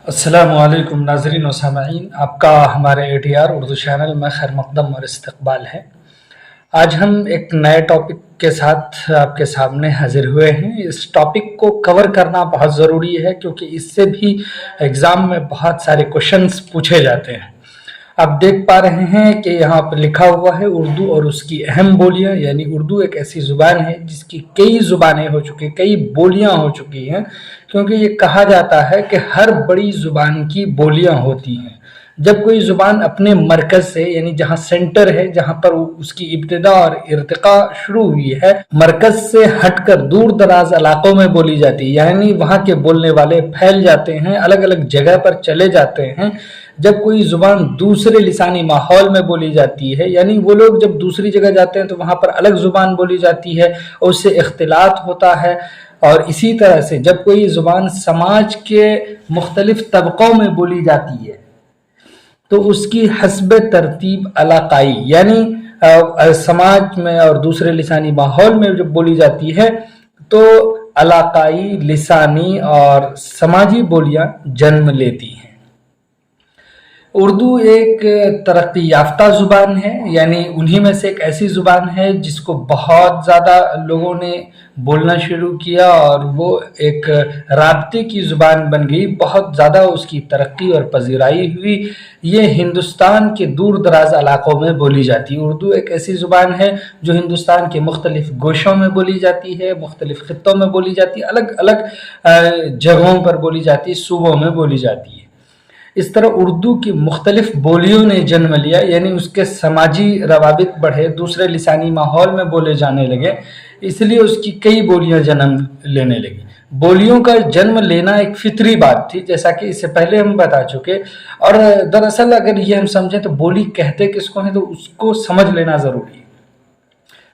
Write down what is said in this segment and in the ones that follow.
अस्सलामुअलैकुम नाज़रीन व सामईन, आपका हमारे ATR उर्दू चैनल में खैर मक़दम और इस्तक़बाल है। आज हम एक नए टॉपिक के साथ आपके सामने हाजिर हुए हैं। इस टॉपिक को कवर करना बहुत ज़रूरी है क्योंकि इससे भी एग्ज़ाम में बहुत सारे क्वेश्चंस पूछे जाते हैं। आप देख पा रहे हैं कि यहाँ पर लिखा हुआ है उर्दू और उसकी अहम बोलियां, यानी उर्दू एक ऐसी ज़ुबान है जिसकी कई ज़ुबानें हो चुकी, कई बोलियां हो चुकी हैं, क्योंकि ये कहा जाता है कि हर बड़ी ज़ुबान की बोलियां होती हैं। जब कोई ज़ुबान अपने मरकज़ से, यानी जहाँ सेंटर है, जहाँ पर उसकी इब्तिदा और इर्तिका शुरू हुई है, मरकज़ से हटकर दूर दराज इलाकों में बोली जाती है, यानी वहाँ के बोलने वाले फैल जाते हैं, अलग अलग जगह पर चले जाते हैं। जब कोई ज़ुबान दूसरे लिसानी माहौल में बोली जाती है, यानी वो लोग जब दूसरी जगह जाते हैं तो वहाँ पर अलग ज़ुबान बोली जाती है और उससे इख्तिलात होता है। और इसी तरह से जब कोई ज़ुबान समाज के मुख्तलिफ तबक़ों में बोली जाती है तो उसकी हस्ब तरतीब इलाक़ाई, यानी समाज में और दूसरे लिसानी माहौल में जब बोली जाती है तो इलाक़ाई, लिसानी और समाजी बोलियां जन्म लेती हैं। उर्दू एक तरक्की याफ्ता ज़ुबान है, यानी उन्हीं में से एक ऐसी ज़ुबान है जिसको बहुत ज़्यादा लोगों ने बोलना शुरू किया और वो एक राब्ते की ज़ुबान बन गई। बहुत ज़्यादा उसकी तरक्की और पजीराई हुई। ये हिंदुस्तान के दूर दराज इलाकों में बोली जाती है। उर्दू एक ऐसी ज़ुबान है जो हिंदुस्तान के मुख्तलिफ़ गोशों में बोली जाती है, मुख्तलिफ़ ख़ित्तों में बोली जाती है, अलग अलग जगहों पर बोली जाती है, सूबों में बोली जाती है। इस तरह उर्दू की मुख्तलिफ बोलियों ने जन्म लिया, यानी उसके समाजी रवाबित बढ़े, दूसरे लिसानी माहौल में बोले जाने लगे, इसलिए उसकी कई बोलियां जन्म लेने लगी। बोलियों का जन्म लेना एक फितरी बात थी, जैसा कि इससे पहले हम बता चुके। और दरअसल अगर ये हम समझें तो बोली कहते किसको हैं तो उसको समझ लेना ज़रूरी है।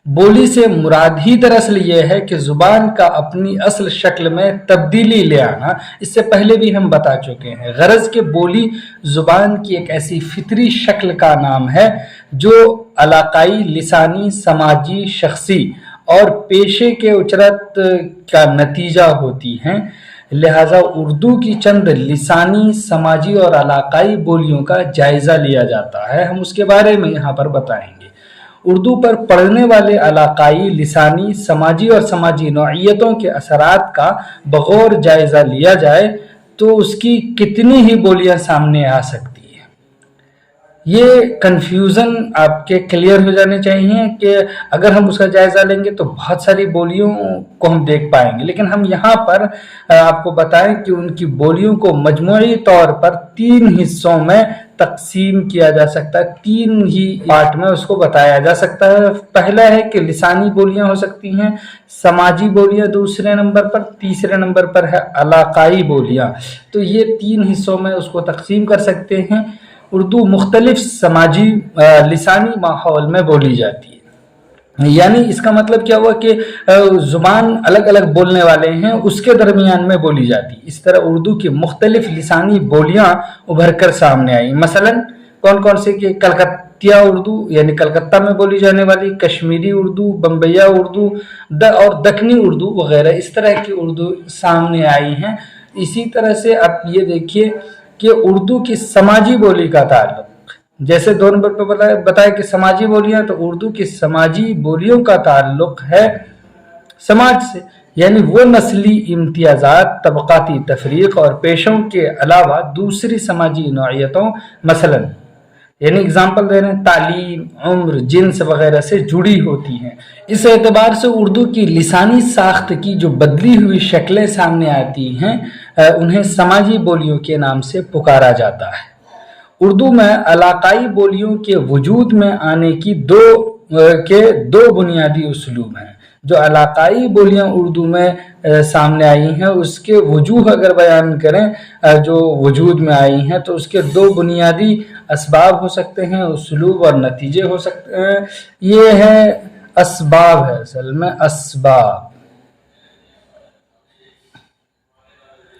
बोली से मुराद ही दरअसल ये है कि ज़ुबान का अपनी असल शक्ल में तब्दीली ले आना। इससे पहले भी हम बता चुके हैं। गरज के बोली ज़ुबान की एक ऐसी फितरी शक्ल का नाम है जो इलाक़ाई, लिसानी, समाजी, शख्सी और पेशे के उचरत का नतीजा होती हैं। लिहाजा उर्दू की चंद लिसानी, समाजी और इलाक़ाई बोलियों का जायज़ा लिया जाता है। हम उसके बारे में यहाँ पर बताएंगे। उर्दू पर पढ़ने वाले इलाक़ाई, लिसानी, समाजी और समाजी नौइयतों के असरात का बग़ौर जायज़ा लिया जाए तो उसकी कितनी ही बोलियां सामने आ सकती है। ये कन्फ्यूज़न आपके क्लियर हो जाने चाहिए कि अगर हम उसका जायज़ा लेंगे तो बहुत सारी बोलियों को हम देख पाएंगे, लेकिन हम यहाँ पर आपको बताएं कि उनकी बोलियों को मजमूई तौर पर 3 हिस्सों में तकसीम किया जा सकता है। 3 ही पार्ट में उसको बताया जा सकता है। पहला है कि लिसानी बोलियां हो सकती हैं, समाजी बोलियां दूसरे नंबर पर, तीसरे नंबर पर है इलाक़ाई बोलियां। तो ये 3 हिस्सों में उसको तकसीम कर सकते हैं। उर्दू मुख्तलिफ समाजी लिसानी माहौल में बोली जाती है, यानी इसका मतलब क्या हुआ कि ज़ुबान अलग अलग बोलने वाले हैं उसके दरमियान में बोली जाती। इस तरह उर्दू की मुख्तलिफ लिसानी बोलियां उभर कर सामने आई। मसलन कौन कौन से कि कलकत्तिया उर्दू, यानी कलकत्ता में बोली जाने वाली, कश्मीरी उर्दू, बम्बैया उर्दू और दक्कनी उर्दू वगैरह, इस तरह की उर्दू सामने आई हैं। इसी तरह से आप ये देखिए कि उर्दू की समाजी बोली का ताल्लुक, जैसे 2 नंबर पर बताया कि समाजी बोलियां, तो उर्दू की समाजी बोलियों का ताल्लुक है समाज से, यानी वो नस्ली इम्तियाज़ात, तबक़ाती तफरीक और पेशों के अलावा दूसरी समाजी नौइयतों, मसलन यानी एग्जाम्पल दे रहे हैं, तालीम, उम्र, जिन्स वगैरह से जुड़ी होती हैं। इस एतबार से उर्दू की लिसानी साख्त की जो बदली हुई शक्लें सामने आती हैं उन्हें समाजी बोलियों के नाम से पुकारा जाता है। उर्दू में इलाक़ाई बोलियों के वजूद में आने की दो बुनियादी उसलूब हैं। जो इलाक़ाई बोलियां उर्दू में सामने आई हैं उसके वजूह अगर बयान करें जो वजूद में आई हैं तो उसके 2 बुनियादी असबाब हो सकते हैं, उसलूब और नतीजे हो सकते हैं। ये है असबाब, है असल में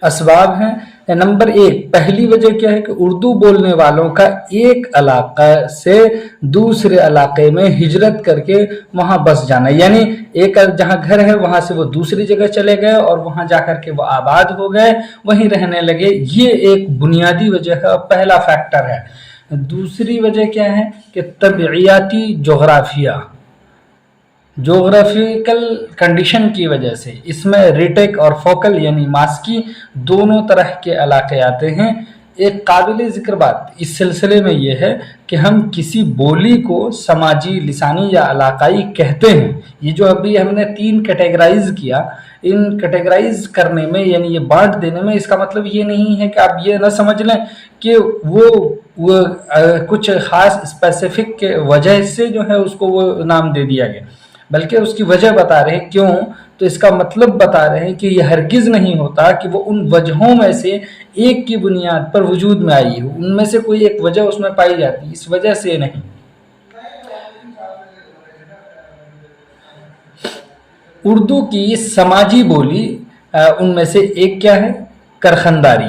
असबाब हैं نمبر ایک، پہلی وجہ کیا ہے کہ اردو بولنے والوں کا ایک علاقہ سے دوسرے علاقے میں ہجرت کر کے وہاں بس جانا، یعنی ایک جہاں گھر ہے وہاں سے وہ دوسری جگہ چلے گئے اور وہاں جا کر کے وہ آباد ہو گئے، وہیں رہنے لگے، یہ ایک بنیادی وجہ ہے، پہلا فیکٹر ہے۔ دوسری وجہ کیا ہے کہ طبعیاتی جغرافیکل کنڈیشن کی وجہ سے اس میں ریٹیک اور فوکل یعنی ماسکی دونوں طرح کے علاقے آتے ہیں۔ ایک قابل ذکر بات اس سلسلے میں یہ ہے کہ ہم کسی بولی کو سماجی، لسانی یا علاقائی کہتے ہیں۔ یہ جو ابھی ہم نے 3 کیٹیگرائز کیا، ان کیٹیگرائز کرنے میں یعنی یہ بانٹ دینے میں اس کا مطلب یہ نہیں ہے کہ آپ یہ نہ سمجھ لیں کہ وہ کچھ خاص اسپیسیفک کے وجہ سے جو ہے اس کو وہ نام دے دیا گیا، بلکہ اس کی وجہ بتا رہے ہیں کیوں، تو اس کا مطلب بتا رہے ہیں کہ یہ ہرگز نہیں ہوتا کہ وہ ان وجہوں میں سے ایک کی بنیاد پر وجود میں آئی ہو، ان میں سے کوئی ایک وجہ اس میں پائی جاتی، اس وجہ سے نہیں۔ اردو کی سماجی بولی ان میں سے ایک کیا ہے؟ کرخنداری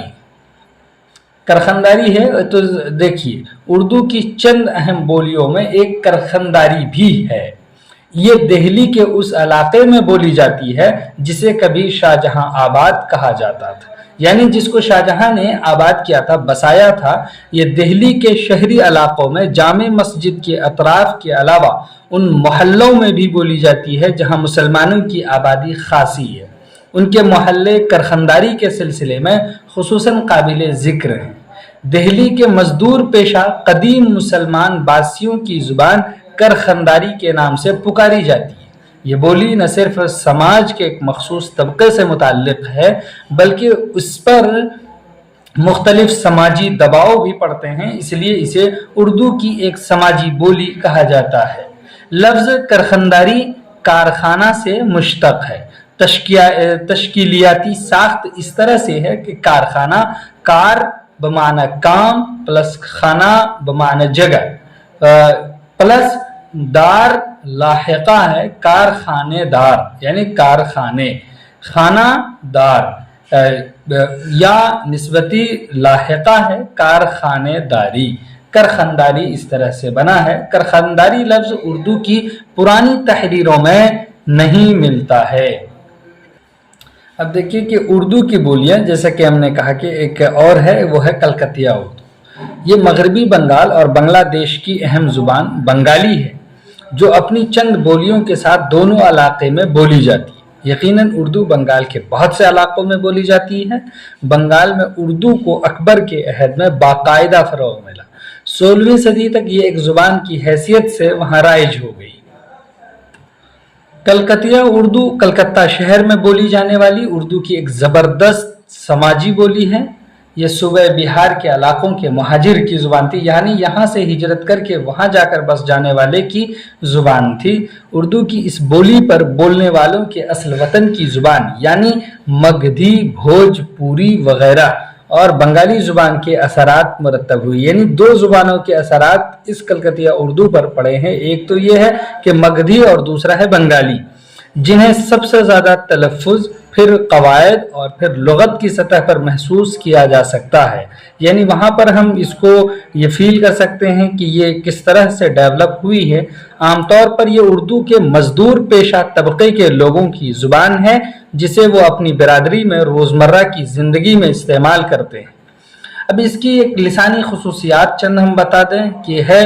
ہے۔ تو دیکھیے اردو کی چند اہم بولیوں میں ایک کرخنداری بھی ہے۔ یہ دہلی کے اس علاقے میں بولی جاتی ہے جسے کبھی شاہجہاں آباد کہا جاتا تھا، یعنی جس کو شاہجہاں نے آباد کیا تھا، بسایا تھا۔ یہ دہلی کے شہری علاقوں میں جامع مسجد کے اطراف کے علاوہ ان محلوں میں بھی بولی جاتی ہے جہاں مسلمانوں کی آبادی خاصی ہے۔ ان کے محلے کرخنداری کے سلسلے میں خصوصاً قابل ذکر ہیں۔ دہلی کے مزدور پیشہ قدیم مسلمان باسیوں کی زبان کرخنداری کے نام سے پکاری جاتی ہے۔ یہ بولی نہ صرف سماج کے ایک مخصوص طبقے سے متعلق ہے بلکہ اس پر مختلف سماجی دباؤ بھی پڑتے ہیں، اس لیے اسے اردو کی ایک سماجی بولی کہا جاتا ہے۔ لفظ کرخنداری کارخانہ سے مشتق ہے۔ تشکیلیاتی ساخت اس طرح سے ہے کہ کارخانہ، کار بمعنی کام پلس خانہ بمعنی جگہ پلس دار لاحقہ ہے، کارخانے دار یعنی کارخانے، خانہ دار یا نسبتی لاحقہ ہے کارخانے داری۔ کرخنداری اس طرح سے بنا ہے۔ کرخنداری لفظ اردو کی پرانی تحریروں میں نہیں ملتا ہے۔ اب دیکھیے کہ اردو کی بولیاں جیسا کہ ہم نے کہا کہ ایک اور ہے، وہ ہے کلکتیہ اردو۔ یہ مغربی بنگال اور بنگلہ دیش کی اہم زبان بنگالی ہے جو اپنی چند بولیوں کے ساتھ دونوں علاقے میں بولی جاتی ہے۔ یقیناً اردو بنگال کے بہت سے علاقوں میں بولی جاتی ہے۔ بنگال میں اردو کو اکبر کے عہد میں باقاعدہ فروغ ملا۔ 16ویں صدی تک یہ ایک زبان کی حیثیت سے وہاں رائج ہو گئی۔ کلکتیہ اردو کلکتہ شہر میں بولی جانے والی اردو کی ایک زبردست سماجی بولی ہے۔ یہ صوبہ بہار کے علاقوں کے مہاجر کی زبان تھی، یعنی یہاں سے ہجرت کر کے وہاں جا کر بس جانے والے کی زبان تھی۔ اردو کی اس بولی پر بولنے والوں کے اصل وطن کی زبان یعنی مگدھی، بھوجپوری وغیرہ اور بنگالی زبان کے اثرات مرتب ہوئی، یعنی 2 زبانوں کے اثرات اس کلکتیہ اردو پر پڑے ہیں۔ ایک تو یہ ہے کہ مگدھی اور دوسرا ہے بنگالی، جنہیں سب سے زیادہ تلفظ، پھر قواعد اور پھر لغت کی سطح پر محسوس کیا جا سکتا ہے، یعنی وہاں پر ہم اس کو یہ فیل کر سکتے ہیں کہ یہ کس طرح سے ڈیولپ ہوئی ہے۔ عام طور پر یہ اردو کے مزدور پیشہ طبقے کے لوگوں کی زبان ہے جسے وہ اپنی برادری میں روزمرہ کی زندگی میں استعمال کرتے ہیں۔ اب اس کی ایک لسانی خصوصیات چند ہم بتا دیں کہ ہے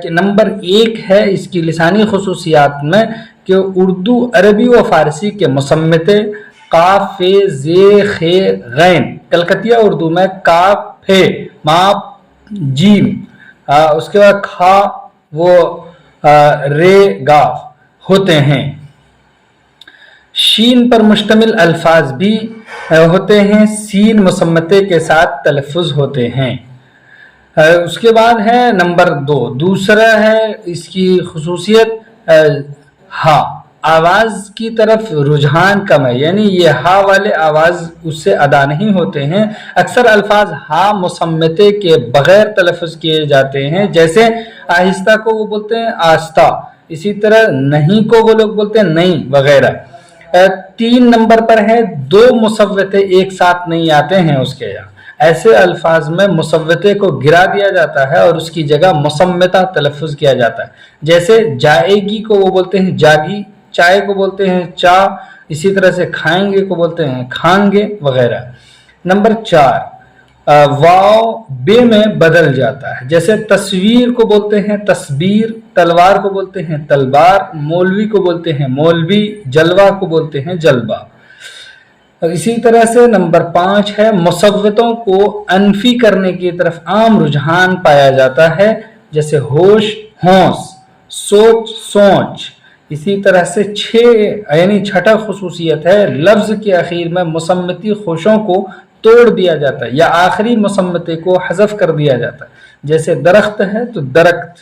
کہ نمبر 1 ہے اس کی لسانی خصوصیات میں کہ اردو عربی و فارسی کے مصمتے قاف، فے، زے، خے، غین، کلکتیہ اردو میں کاف، فے، ماپ، جیم، اس کے بعد کھا، وہ رے، گاف ہوتے ہیں۔ شین پر مشتمل الفاظ بھی ہوتے ہیں، سین مصمتے کے ساتھ تلفظ ہوتے ہیں۔ اس کے بعد ہے نمبر 2، دوسرا ہے اس کی خصوصیت ہا، آواز کی طرف رجحان کم ہے، یعنی یہ ہا والے آواز اس سے ادا نہیں ہوتے ہیں۔ اکثر الفاظ ہا مصمتے کے بغیر تلفظ کیے جاتے ہیں، جیسے آہستہ کو وہ بولتے ہیں آستہ، اسی طرح نہیں کو وہ لوگ بولتے ہیں نہیں وغیرہ۔ 3 नंबर पर है 2 मुसव्वते एक साथ नहीं आते हैं उसके यहाँ। ऐसे अल्फाज में मुसव्वते को गिरा दिया जाता है और उसकी जगह मुसम्मता तलफ़ुज़ किया जाता है। जैसे जाएगी को वो बोलते हैं जागी, चाय को बोलते हैं चा, इसी तरह से खाएंगे को बोलते हैं खाएंगे वगैरह। नंबर 4, वाव बे में बदल जाता है। जैसे तस्वीर को बोलते हैं तस्बीर, तलवार को बोलते हैं तलवार, मौलवी को बोलते हैं मौलवी, जलवा को बोलते हैं जलवा। इसी तरह से नंबर 5 है मुसव्वतों को अनफी करने की तरफ आम रुझान पाया जाता है। जैसे होश होश, सोच सोच। इसी तरह से 6 यानी छठा खुसूसियत है लफ्ज़ के आखिर में मुसम्मती खुशों को तोड़ दिया जाता है या आखिरी मुसम्मते को हज़फ कर दिया जाता है। जैसे दरख्त है तो दरख्त,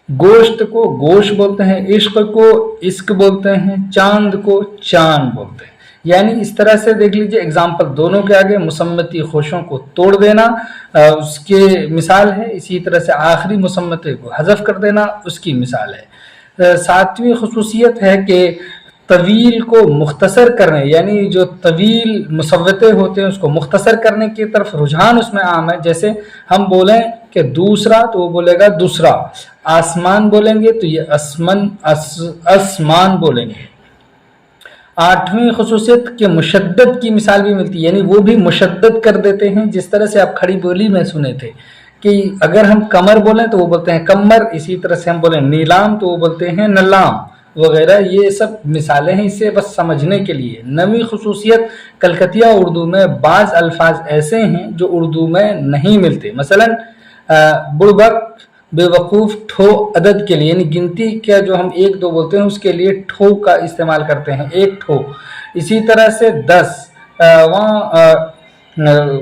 गोश्त को गोश्त बोलते हैं, इश्क को इश्क बोलते हैं, चांद को चांद बोलते हैं। यानी इस तरह से देख लीजिए एग्जाम्पल दोनों के आगे मुसम्मती खुशों को तोड़ देना उसके मिसाल है, इसी तरह से आखिरी मुसम्मते को हज़फ कर देना उसकी मिसाल है। 7वीं खुसूसियत है कि तवील को मुख्तसर करने, यानी जो तवील मुसव्वते होते हैं उसको मुख्तसर करने की तरफ रुझान उसमें आम है। जैसे हम बोलें कि दूसरा तो वो बोलेगा दूसरा, आसमान बोलेंगे तो ये आसमान बोलेंगे। 8वीं खुसूसियत के मुशद्दद की मिसाल भी मिलती है, यानी वो भी मुशद्दद कर देते हैं। जिस तरह से आप खड़ी बोली में सुने थे कि अगर हम कमर बोलें तो वो बोलते हैं कमर, इसी तरह से हम बोलें नीलाम तो वो बोलते हैं नलाम वगैरह। ये सब मिसालें हैं इसे बस समझने के लिए। 9वीं खुसूसियत कलकतिया उर्दू में बाज़ अल्फाज ऐसे हैं जो उर्दू में नहीं मिलते। मसलन बुड़बक बेवकूफ़ ठो अदद के लिए, यानी गिनती का जो हम 1 2 बोलते हैं उसके लिए ठो का इस्तेमाल करते हैं, 1 ठो। इसी तरह से 10 वहाँ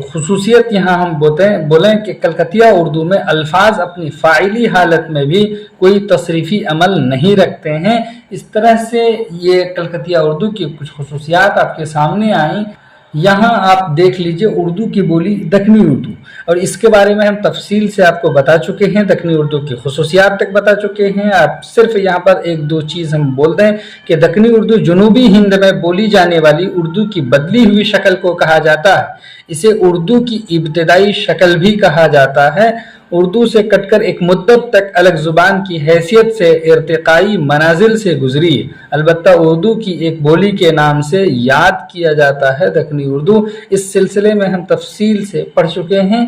खुसूसियत यहाँ हम बोलें कि कलकतिया उर्दू में अल्फाज अपनी फ़ाइली हालत में भी कोई तसरीफ़ी अमल नहीं रखते हैं। इस तरह से ये कलकतिया उर्दू की कुछ खुसूसियात आपके सामने आई। यहाँ आप देख लीजिए उर्दू की बोली दक्कनी उर्दू, और इसके बारे में हम तफसील से आपको बता चुके हैं, दक्कनी उर्दू की खुसूसियात तक बता चुके हैं। आप सिर्फ यहाँ पर 1 2 चीज़ हम बोल दें कि दक्कनी उर्दू जनूबी हिंद में बोली जाने वाली उर्दू की बदली हुई शक्ल को कहा जाता है। इसे उर्दू की इब्तदाई शक्ल भी कहा जाता है। उर्दू से कटकर एक मुद्दत तक अलग ज़ुबान की हैसियत से इर्तिकाई मनाजिल से गुजरी, अलबत्ता उर्दू की एक बोली के नाम से याद किया जाता है दक्कनी उर्दू। इस सिलसिले में हम तफसील से पढ़ चुके हैं।